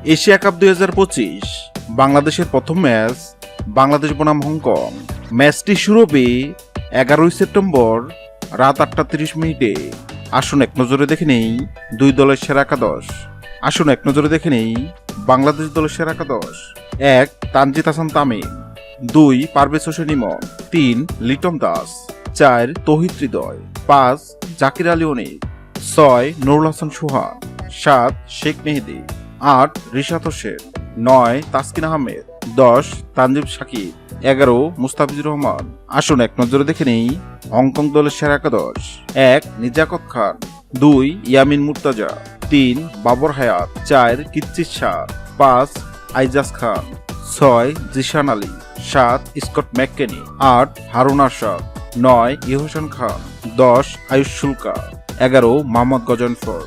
Asia cup 2025 বাংলাদেশের প্রথম match Bangladesh বনাম হংকং। ম্যাচটি শুরু হবে 11 সেপ্টেম্বর রাত 8:30 আসুন এক নজরে দেখে নেই দুই দলের সেরা একাদশ। বাংলাদেশ দলের সেরা একাদশ: 1 তানজিদ হাসান তামিম, 2 পারভেজ হোসেন ইমন, 3 লিটন দাস, 4 তৌহিদ হৃদয়, 5 জাকির আলী অনিক, 6 নুরুল হাসান সোহান, 7 শেখ মেহেদী, 8 রিশাদ হোসেন, 9 তাসকিন আহমেদ, 10 তানজিম সাকিব, 11 মুস্তাফিজুর রহমান। আসুন এক নজরে দেখে নেই হংকং দলের সেরা একাদশ: 1 নিজাকত খান, 2 ইয়ামিন মুর্তাজা, 3 বাবর হায়াত, 4 কিচ্চিত শাহ, 5 আইজাজ খান, 6 জিশান আলী, 7 স্কট ম্যাককেনি, 8 হারুন আরশাদ, 9 ইহসান খান, 10 আয়ুষ শুল্কা, 11 মোহাম্মদ গজনফর।